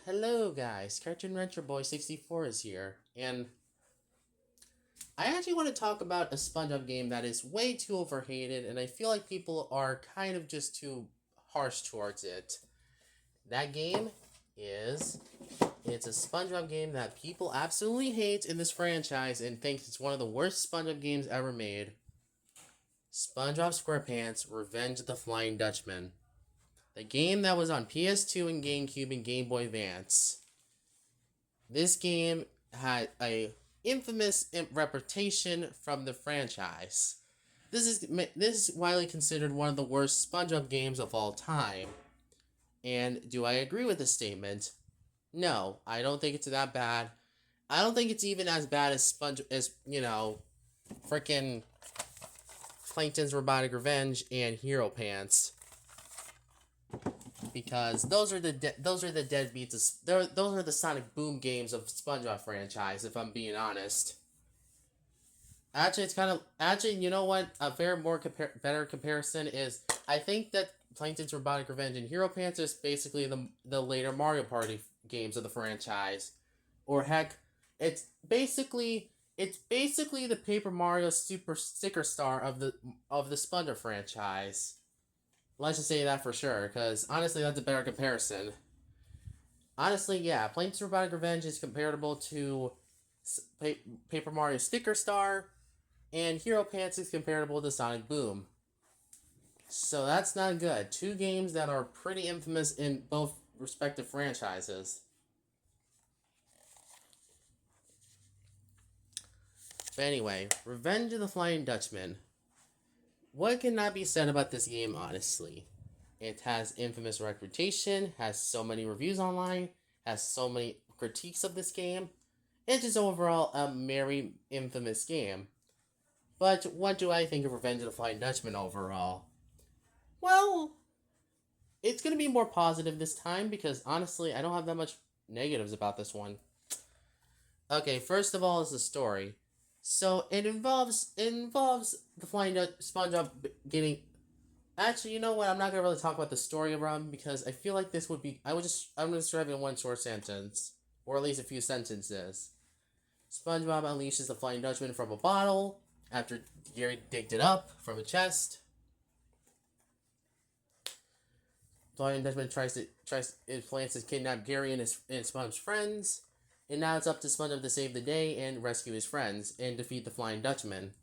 Hello guys, Cartoon Retro Boy 64 is here, and I actually want to talk about a SpongeBob game that is way too overhated, and I feel like people are kind of just too harsh towards it. That game is it's a SpongeBob game that people absolutely hate in this franchise and thinks it's one of the worst SpongeBob games ever made. SpongeBob SquarePants: Revenge of the Flying Dutchman. The game that was on PS2 and GameCube and Game Boy Advance. This game had a infamous reputation from the franchise. This is widely considered one of the worst SpongeBob games of all time. And do I agree with this statement? No, I don't think it's that bad. I don't think it's even as bad as frickin' Plankton's Robotic Revenge and Hero Pants, because those are the deadbeats. Those are the Sonic Boom games of SpongeBob franchise. If I'm being honest, actually, you know what? A better comparison is I think that Plankton's Robotic Revenge and Hero Pants is basically the later Mario Party games of the franchise, or heck, it's basically the Paper Mario Super Sticker Star of the SpongeBob franchise. Let's just say that for sure, because honestly, that's a better comparison. Honestly, yeah, Plankton's Robotic Revenge is comparable to Paper Mario Sticker Star, and Hero Pants is comparable to Sonic Boom. So that's not good. Two games that are pretty infamous in both respective franchises. But anyway, Revenge of the Flying Dutchman. What cannot be said about this game, honestly? It has infamous reputation, has so many reviews online, has so many critiques of this game. It's just overall a very infamous game. But what do I think of Revenge of the Flying Dutchman overall? Well, it's going to be more positive this time because honestly, I don't have that much negatives about this one. Okay, first of all is the story. So it involves the Flying SpongeBob getting. Actually, you know what? I'm not gonna really talk about the story around because I feel like this would be. I'm gonna describe it in one short sentence, or at least a few sentences. SpongeBob unleashes the Flying Dutchman from a bottle after Gary digged it up from a chest. Flying Dutchman plans to kidnap Gary and his SpongeBob's friends, and now it's up to SpongeBob to save the day and rescue his friends and defeat the Flying Dutchman.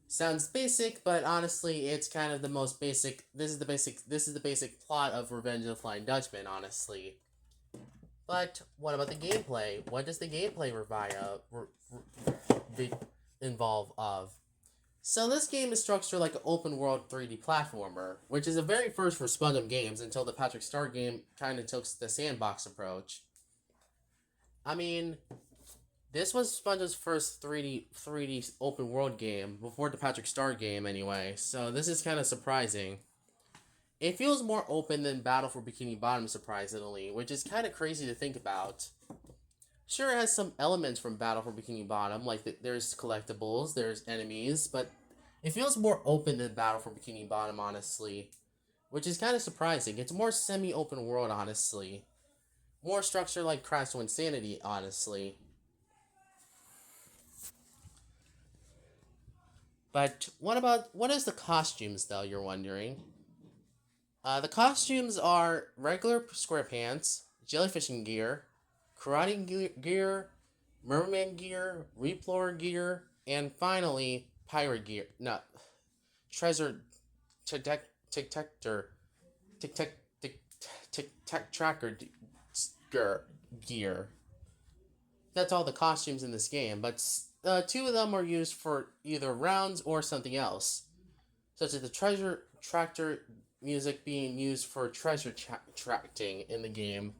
Sounds basic, but honestly, it's kind of the most basic. This is the basic plot of Revenge of the Flying Dutchman, honestly. But what about the gameplay? What does the gameplay involve of? So this game is structured like an open world 3D platformer, which is a very first for SpongeBob games until the Patrick Star game kind of took the sandbox approach. I mean, this was SpongeBob's first 3D open world game before the Patrick Star game anyway, so this is kind of surprising. It feels more open than Battle for Bikini Bottom, surprisingly, which is kind of crazy to think about. Sure, it has some elements from Battle for Bikini Bottom, like there's collectibles, there's enemies, but it feels more open than Battle for Bikini Bottom, honestly, which is kind of surprising. It's more semi-open world, honestly. More structure like Crash to Insanity, honestly. But what is the costumes, though, you're wondering? The costumes are regular SquarePants, jellyfishing gear, karate gear, merman gear, replorer gear, and finally, pirate gear. No, treasure detector, tic tracker gear. That's all the costumes in this game, but two of them are used for either rounds or something else, such as the treasure tractor music being used for treasure tracking in the game,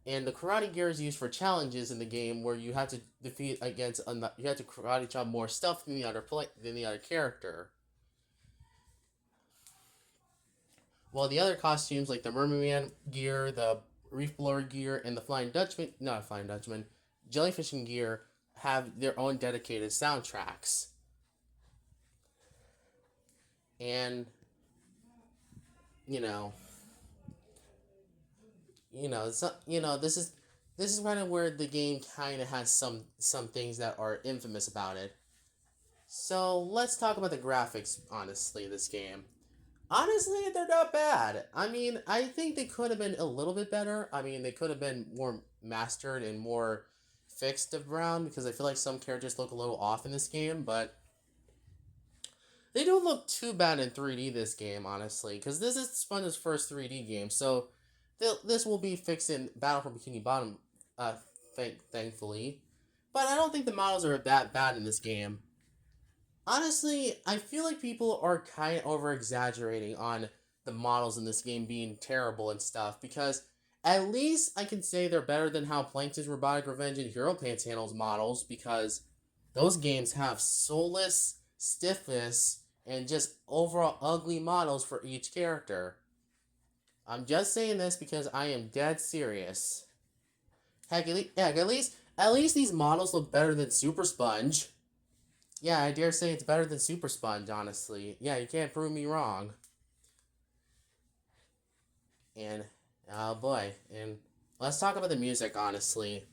and the karate gear is used for challenges in the game where you have to defeat against you have to karate chop more stuff than the other character. While the other costumes like the Merman gear, the Reef Blower gear, and the Flying Dutchman, Jellyfishing gear have their own dedicated soundtracks. And, you know, This is kind of where the game kind of has some things that are infamous about it. So let's talk about the graphics. Honestly, this game. Honestly, they're not bad. I mean, I think they could have been a little bit better. I mean, they could have been more mastered and more fixed around because I feel like some characters look a little off in this game, but they don't look too bad in 3D this game, honestly, because this is Sponge's first 3D game, so this will be fixed in Battle for Bikini Bottom, thankfully. But I don't think the models are that bad in this game. Honestly, I feel like people are kind of over exaggerating on the models in this game being terrible and stuff because at least I can say they're better than how Plankton's Robotic Revenge and Hero Pants handles models because those games have soulless, stiffness, and just overall ugly models for each character. I'm just saying this because I am dead serious. Heck, at least these models look better than Super Sponge. Yeah, I dare say it's better than Super Sponge, honestly. Yeah, you can't prove me wrong. And, oh boy, and let's talk about the music, honestly.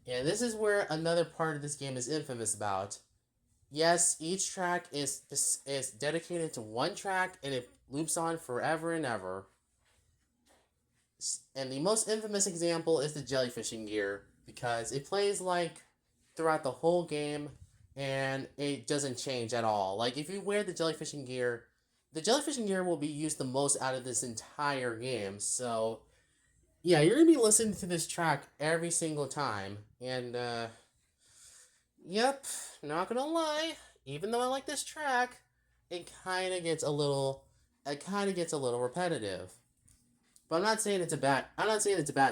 And this is where another part of this game is infamous about. Yes, each track is dedicated to one track, and it loops on forever and ever. And the most infamous example is the jellyfishing gear, because it plays like throughout the whole game, and it doesn't change at all. Like, if you wear the jellyfishing gear will be used the most out of this entire game. So, yeah, you're gonna be listening to this track every single time. And, yep, not gonna lie, even though I like this track, it kind of gets a little repetitive. But I'm not saying it's a bad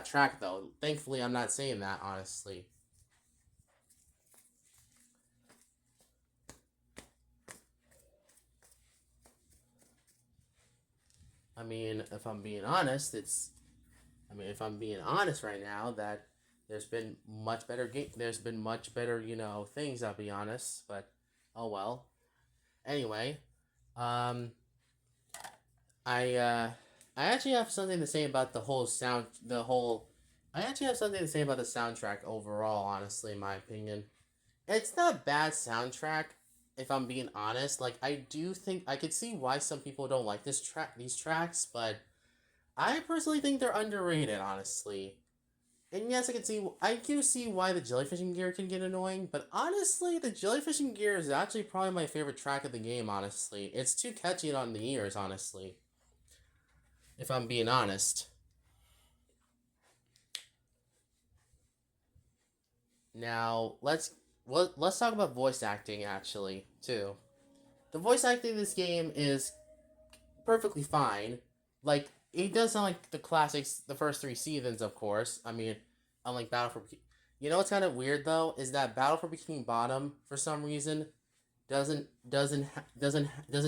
track though. Thankfully, I'm not saying that, honestly. I mean, if I'm being honest, if I'm being honest right now, that there's been much better, things, I'll be honest, but oh well. Anyway, um I I actually have something to say about I actually have something to say about the soundtrack overall, honestly, in my opinion. It's not a bad soundtrack, if I'm being honest. Like, I do think I could see why some people don't like these tracks, but I personally think they're underrated, honestly. And yes, I do see why the jellyfishing gear can get annoying, but honestly, the jellyfishing gear is actually probably my favorite track of the game, honestly. It's too catchy on the ears, honestly, if I'm being honest. Now, let's talk about voice acting, actually, too. The voice acting in this game is perfectly fine. Like, it does sound like the classics, the first three seasons, of course. I mean, unlike Battle for You know what's kind of weird though is that Battle for Bikini Bottom, for some reason, doesn't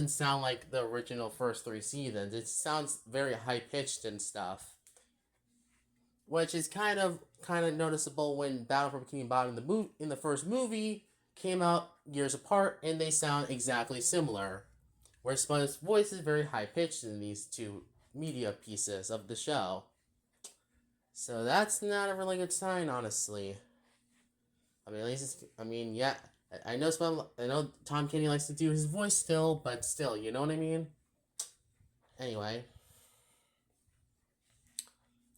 sound like the original first three seasons. It sounds very high pitched and stuff, which is kind of noticeable when Battle for Bikini Bottom in the first movie came out years apart and they sound exactly similar. Where Sponge's voice is very high pitched in these two media pieces of the show. So that's not a really good sign, honestly. I mean, at least yeah. I know Tom Kenny likes to do his voice still, but still, you know what I mean. Anyway,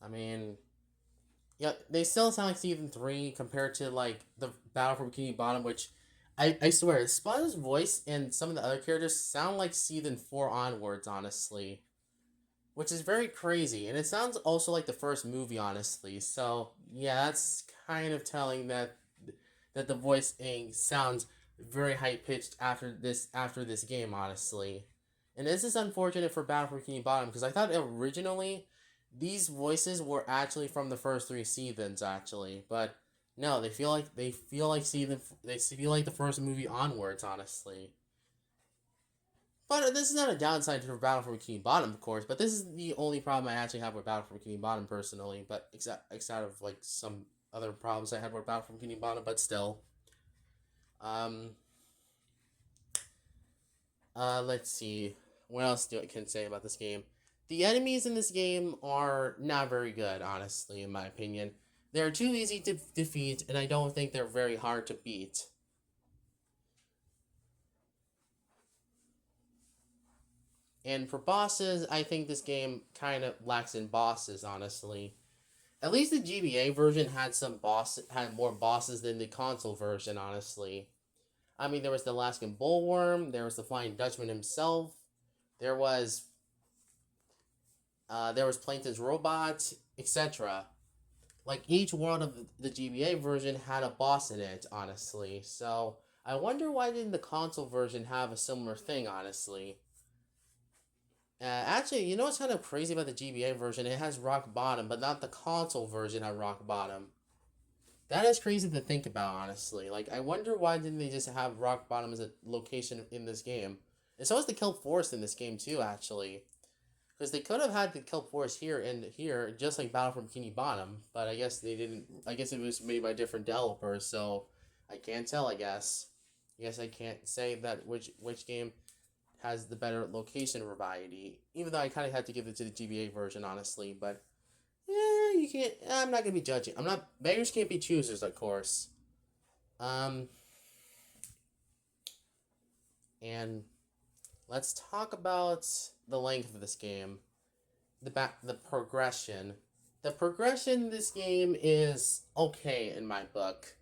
I mean, yeah, they still sound like season three compared to like the Battle for Bikini Bottom, which I swear, Sponge's voice and some of the other characters sound like season four onwards, honestly, which is very crazy, and it sounds also like the first movie, honestly. So yeah, that's kind of telling that the voicing sounds very high pitched after this game, honestly. And this is unfortunate for Battle for Bikini Bottom because I thought originally these voices were actually from the first three seasons, actually, but no, they feel like the first movie onwards, honestly. But this is not a downside for Battle for Bikini Bottom, of course. But this is the only problem I actually have with Battle for Bikini Bottom personally. But except of like some other problems I had with Battle for Bikini Bottom, but still. Um. Let's see. What else do I can say about this game? The enemies in this game are not very good, honestly, in my opinion. They're too easy to defeat, and I don't think they're very hard to beat. And for bosses, I think this game kind of lacks in bosses, honestly. At least the GBA version had more bosses than the console version, honestly. I mean, there was the Alaskan Bullworm, there was the Flying Dutchman himself, there was Plankton's Robot, etc. Like, each world of the GBA version had a boss in it, honestly. So, I wonder why didn't the console version have a similar thing, honestly. Actually, you know what's kind of crazy about the GBA version? It has rock bottom, but not the console version had rock bottom. That is crazy to think about, honestly. Like, I wonder why didn't they just have rock bottom as a location in this game? And so is the Kelp Forest in this game too, actually. Because they could have had the Kelp Forest here and here, just like Battle from Bikini Bottom, but I guess they didn't. I guess it was made by different developers, so I can't tell. I guess I can't say that which game has the better location variety. Even though I kind of had to give it to the GBA version, honestly, but you can't. I'm not gonna be judging. I'm not. Beggars can't be choosers, of course. And let's talk about the length of this game. The progression. The progression in this game is okay in my book.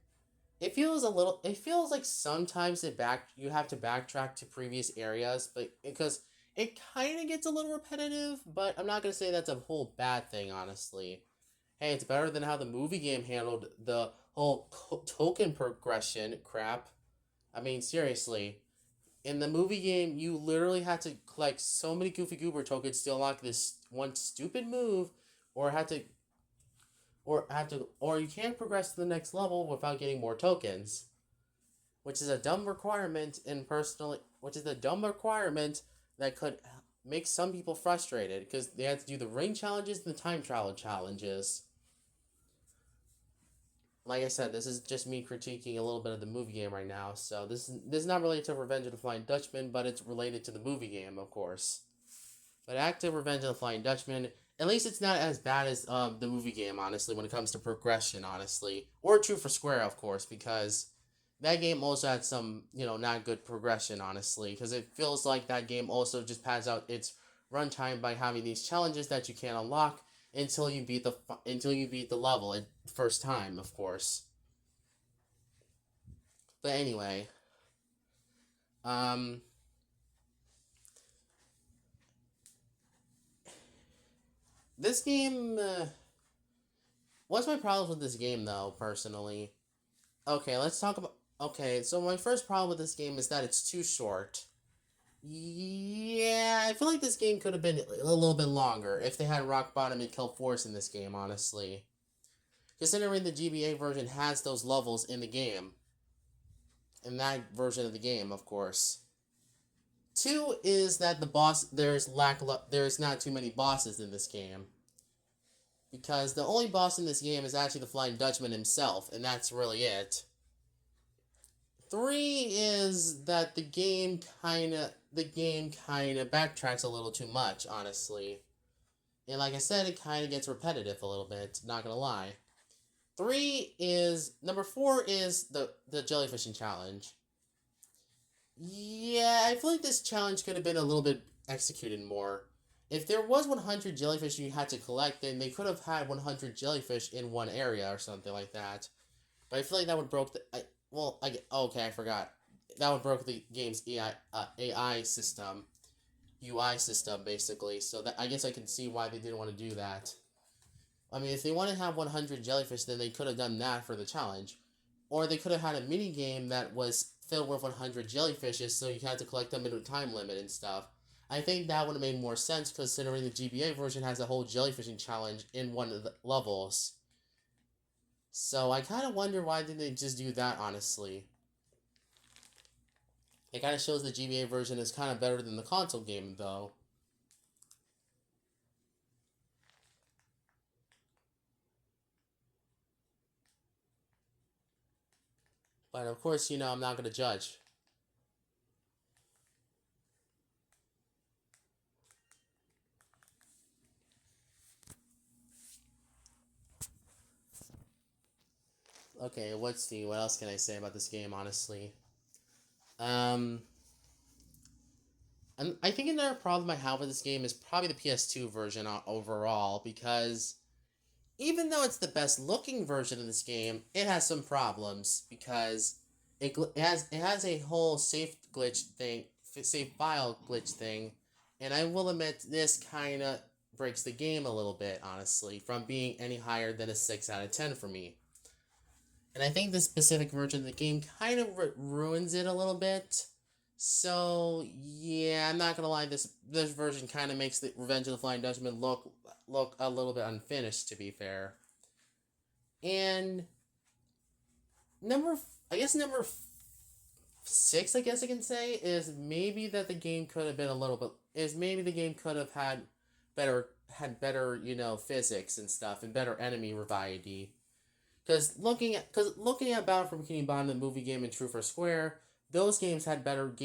It feels a little. It feels like sometimes you have to backtrack to previous areas, but because it kind of gets a little repetitive. But I'm not gonna say that's a whole bad thing, honestly. Hey, it's better than how the movie game handled the whole token progression crap. I mean, seriously. In the movie game, you literally had to collect so many Goofy Goober tokens to unlock this one stupid move, or or you can't progress to the next level without getting more tokens, which is a dumb requirement. Which is a dumb requirement that could make some people frustrated because they had to do the ring challenges and the time travel challenges. Like I said, this is just me critiquing a little bit of the movie game right now. So this is not related to Revenge of the Flying Dutchman, but it's related to the movie game, of course. But active Revenge of the Flying Dutchman, at least it's not as bad as the movie game, honestly, when it comes to progression, honestly. Or True for Square, of course, because that game also had some, not good progression, honestly. Because it feels like that game also just pads out its runtime by having these challenges that you can't unlock until you beat the level at first time, of course. But anyway, this game. What's my problem with this game, though? Personally, okay, let's talk about. Okay, so my first problem with this game is that it's too short. Yeah, I feel like this game could have been a little bit longer if they had Rock Bottom and Kelp Force in this game, honestly. Considering the GBA version has those levels in the game. In that version of the game, of course. Two is that there's not too many bosses in this game. Because the only boss in this game is actually the Flying Dutchman himself, and that's really it. Three is that the game kinda backtracks a little too much, honestly. And like I said, it kinda gets repetitive a little bit, not gonna lie. Number four is the jellyfishing challenge. Yeah, I feel like this challenge could have been a little bit executed more. If there was 100 jellyfish you had to collect, then they could have had 100 jellyfish in one area or something like that. But I feel like that would broke the... I forgot. That would broke the game's AI system. UI system, basically. So that I guess I can see why they didn't want to do that. I mean, if they want to have 100 jellyfish, then they could have done that for the challenge. Or they could have had a mini game that was filled with 100 jellyfishes, so you had to collect them in a time limit and stuff. I think that would have made more sense, considering the GBA version has a whole jellyfishing challenge in one of the levels. So I kind of wonder why didn't they just do that, honestly. It kind of shows the GBA version is kind of better than the console game, though. But of course, I'm not going to judge. Okay, what else can I say about this game, honestly? Um, and I think another problem I have with this game is probably the PS2 version overall, because even though it's the best looking version of this game, it has some problems because it has a whole save file glitch thing, and I will admit this kind of breaks the game a little bit, honestly, from being any higher than a 6 out of 10 for me. And I think this specific version of the game kind of ruins it a little bit. So yeah, I'm not gonna lie. This version kind of makes the Revenge of the Flying Dutchman look a little bit unfinished, to be fair. And number, I guess number 6, I guess I can say, is maybe that the game could have been a little bit. Is maybe the game could have had better physics and stuff and better enemy variety. Because looking at Battle for Bikini Bottom, the movie game, and True for Square, those games had better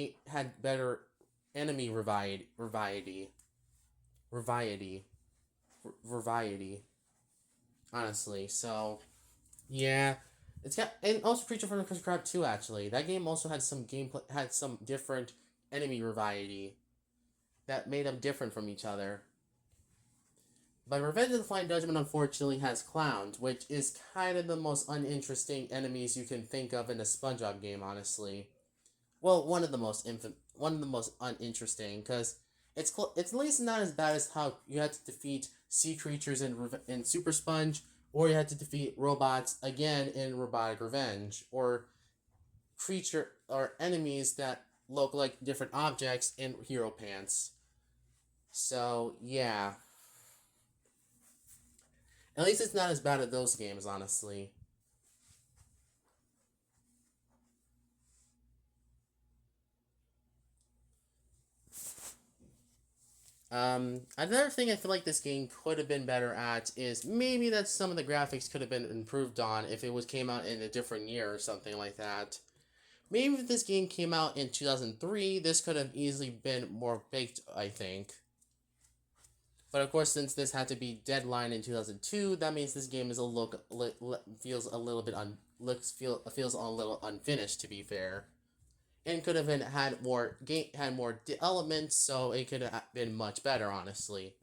enemy variety. Honestly, so yeah, it's got, and also Creature from the Crab 2. Actually, that game also had some different enemy variety that made them different from each other. But Revenge of the Flying Dutchman unfortunately has clowns, which is kind of the most uninteresting enemies you can think of in a SpongeBob game, honestly. Well, one of the most uninteresting, because it's at least not as bad as how you had to defeat sea creatures in Super Sponge, or you had to defeat robots again in Robotic Revenge, or enemies that look like different objects in Hero Pants. So yeah, at least it's not as bad as those games, honestly. Another thing I feel like this game could have been better at is maybe that some of the graphics could have been improved on if it came out in a different year or something like that. Maybe if this game came out in 2003, this could have easily been more baked, I think. But of course, since this had to be deadline in 2002, that means this game is feels a little bit feels a little unfinished, to be fair, and could have had more elements, so it could have been much better, honestly.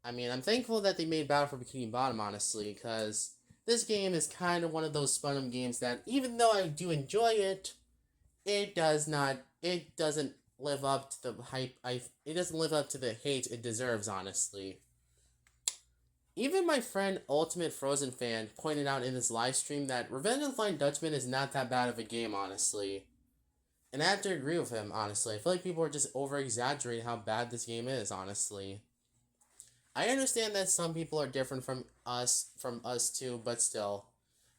I mean, I'm thankful that they made Battle for Bikini Bottom, honestly, because this game is kind of one of those SpongeBob games that, even though I do enjoy it, it doesn't live up to the hype. It doesn't live up to the hate it deserves, honestly. Even my friend Ultimate Frozen Fan pointed out in this live stream that Revenge of the Flying Dutchman is not that bad of a game, honestly. And I have to agree with him, honestly. I feel like people are just over exaggerating how bad this game is, honestly. I understand that some people are different from us too, but still.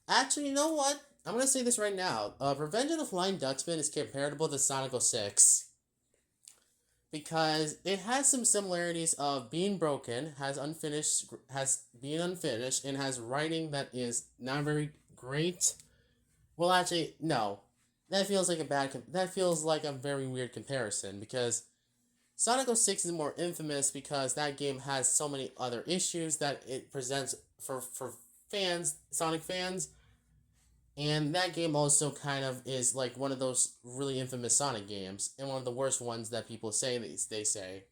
Actually, you know what? I'm gonna say this right now. Revenge of the Flying Dutchman is comparable to Sonic 06. Because it has some similarities of being broken, has being unfinished, and has writing that is not very great. Well, actually, no. That feels like a very weird comparison, because Sonic 06 is more infamous because that game has so many other issues that it presents for Sonic fans, and that game also kind of is like one of those really infamous Sonic games, and one of the worst ones that people they say.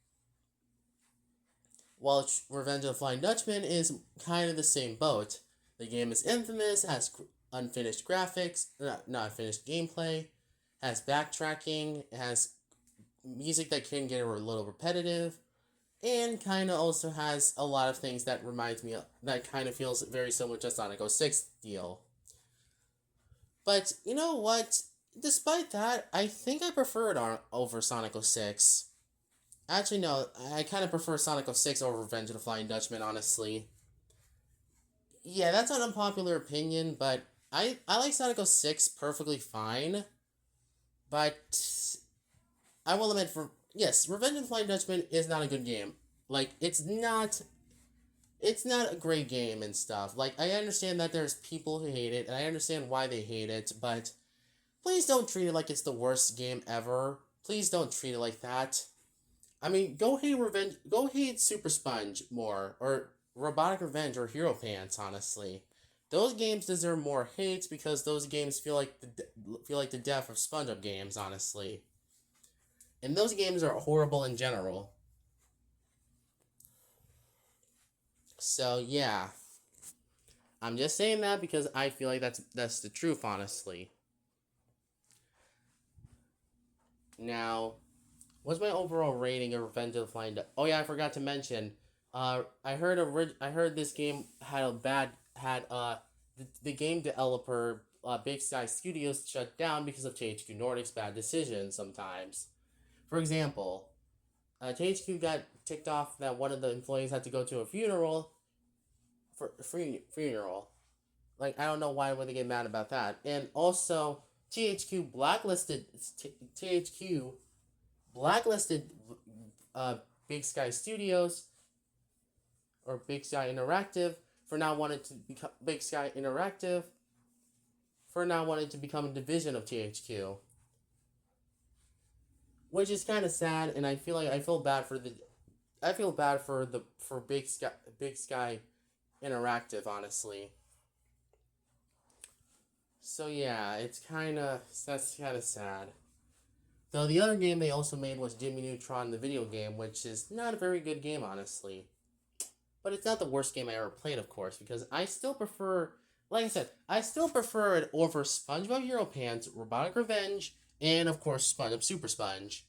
While Revenge of the Flying Dutchman is kind of the same boat. The game is infamous, has unfinished graphics, not finished gameplay, has backtracking, has music that can get a little repetitive, and kind of also has a lot of things that that kind of feels very similar to Sonic 06 deal. But you know what? Despite that, I think I prefer it over Sonic 06. Actually, no, I kind of prefer Sonic 06 over Revenge of the Flying Dutchman, honestly. Yeah, that's an unpopular opinion, but I like Sonic 06 perfectly fine. But I will admit, yes, Revenge of the Flying Dutchman is not a good game. Like, it's not a great game and stuff. Like, I understand that there's people who hate it, and I understand why they hate it, but please don't treat it like it's the worst game ever. Please don't treat it like that. I mean, go hate Super Sponge more, or Robotic Revenge, or Hero Pants, honestly. those games deserve more hates because those games feel like the death of SpongeBob games, honestly. And those games are horrible in general. So yeah, I'm just saying that because I feel like that's the truth, honestly. Now, what's my overall rating of Revenge of the Flying Dutchman? Oh yeah, I forgot to mention. I heard this game had a bad had the game developer Big Sky Studios shut down because of THQ Nordic's bad decisions sometimes. For example, THQ got ticked off that one of the employees had to go to a funeral funeral. Like, I don't know why would they get mad about that. And also, THQ blacklisted THQ blacklisted Big Sky Studios or Big Sky Interactive for now wanting to become Big Sky Interactive for now wanting to become a division of THQ, which is kind of sad. And I feel bad for Big Sky Interactive, honestly. So yeah, that's kind of sad. Though the other game they also made was Jimmy Neutron, the video game, which is not a very good game, honestly. But it's not the worst game I ever played, of course, because I still prefer, like I said, I still prefer it over SpongeBob Hero Pants, Robotic Revenge, and of course SpongeBob Super Sponge.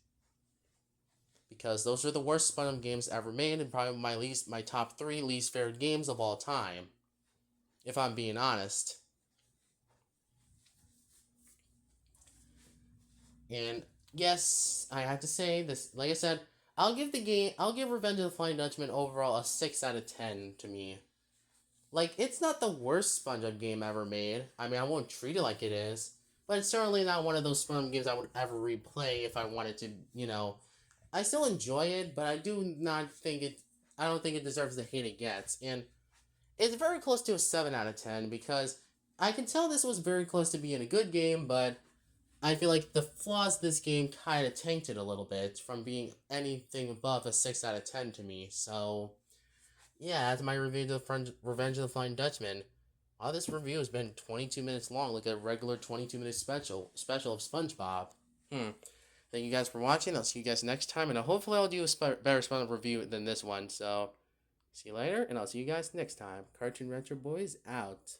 Because those are the worst SpongeBob games ever made, and probably my top 3 least favorite games of all time. If I'm being honest. And yes, I have to say this. Like I said, I'll give Revenge of the Flying Dutchman overall a 6 out of 10 to me. Like, it's not the worst SpongeBob game ever made. I mean, I won't treat it like it is, but it's certainly not one of those SpongeBob games I would ever replay if I wanted to. I still enjoy it, but I don't think it deserves the hate it gets, and it's very close to a 7 out of 10 because I can tell this was very close to being a good game, but I feel like the flaws this game kind of tainted a little bit from being anything above a 6 out of 10 to me. So, yeah, that's my review of Revenge of the Flying Dutchman. This review has been 22 minutes long, like a regular 22-minute special of SpongeBob. Thank you guys for watching. I'll see you guys next time, and hopefully I'll do a better SpongeBob review than this one. So, see you later, and I'll see you guys next time. Cartoon Retro Boys out.